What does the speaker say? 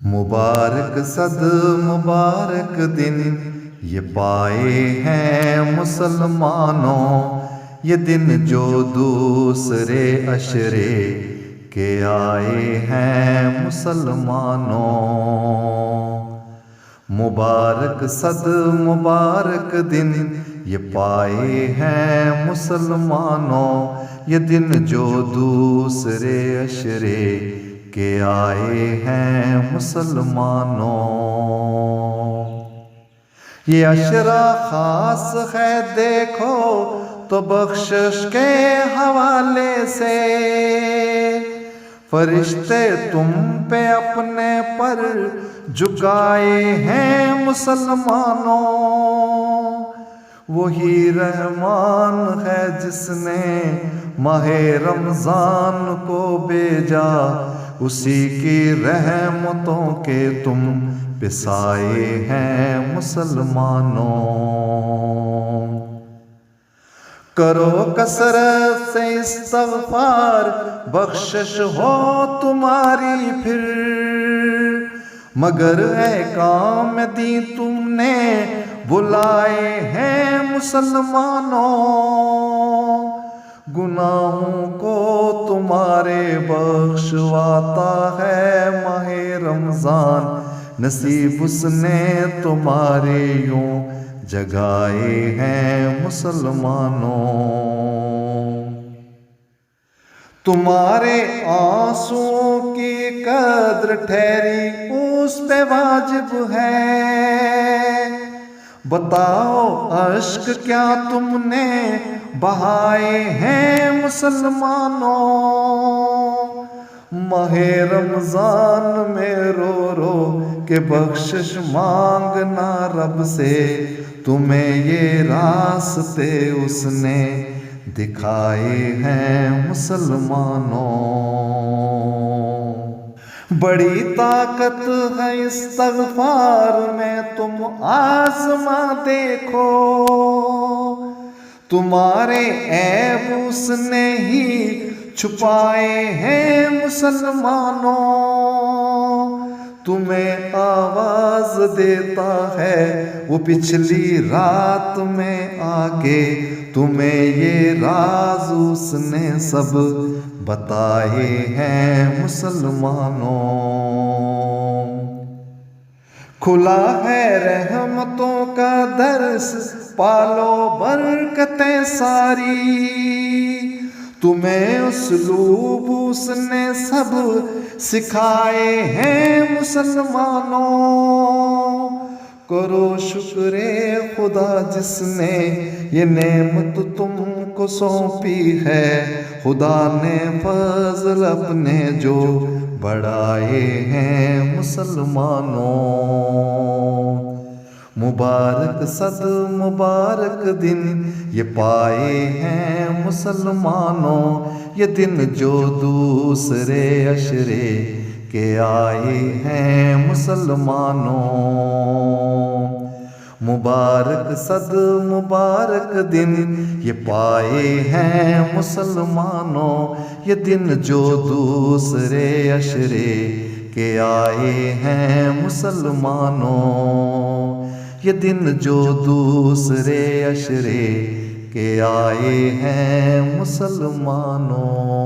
مبارک صد مبارک دن یہ پائے ہیں مسلمانوں، یہ دن جو دوسرے عشرے کے آئے ہیں مسلمانوں۔ مبارک صد مبارک دن یہ پائے ہیں مسلمانوں، یہ دن جو دوسرے عشرے کے آئے ہیں مسلمانوں۔ یہ عشرہ خاص ہے دیکھو تو بخشش کے حوالے سے، فرشتے تم پہ اپنے پر جھکائے ہیں مسلمانوں۔ وہی رحمان ہے جس نے ماہ رمضان کو بھیجا، اسی کی رحمتوں کے تم پہ سائے ہیں مسلمانوں۔ کرو کثرت سے استغفار، بخشش ہو تمہاری پھر، مگر اے کام دی تم نے بلائے ہیں مسلمانوں۔ گناہوں کو تمہارے بخشواتا ہے ماہ رمضان، نصیب اس نے تمہارے یوں جگائے ہیں مسلمانوں۔ تمہارے آنسوؤں کی قدر ٹھہری اس پہ واجب ہے، بتاؤ اشک کیا تم نے بہائے ہیں مسلمانوں۔ ماہ رمضان میں رو رو کہ بخشش مانگنا رب سے، تمہیں یہ راستے اس نے دکھائے ہیں مسلمانوں۔ بڑی طاقت ہے استغفار میں، تم آزما دیکھو، تمہارے عیب اس نے ہی چھپائے ہیں مسلمانوں۔ تمہیں آواز دیتا ہے وہ پچھلی رات میں آ کے، تمہیں یہ راز اس نے سب بتائے ہیں مسلمانوں۔ کھلا ہے رحمتوں کا درس، پالو برکتیں ساری، تمہیں اسلوب اس نے سب سکھائے ہیں مسلمانوں۔ کرو شکر خدا جس نے یہ نعمت تم کو سونپی ہے، خدا نے فضل اپنے جو بڑھائے ہیں مسلمانوں۔ مبارک صد مبارک دن یہ پائے ہیں مسلمانوں، یہ دن جو دوسرے عشرے کے آئے ہیں مسلمانوں۔ مبارک صد مبارک دن یہ پائے ہیں مسلمانوں، یہ دن جو دوسرے عشرے کے آئے ہیں مسلمانوں۔ یہ دن جو دوسرے عشرے کے آئے ہیں مسلمانوں۔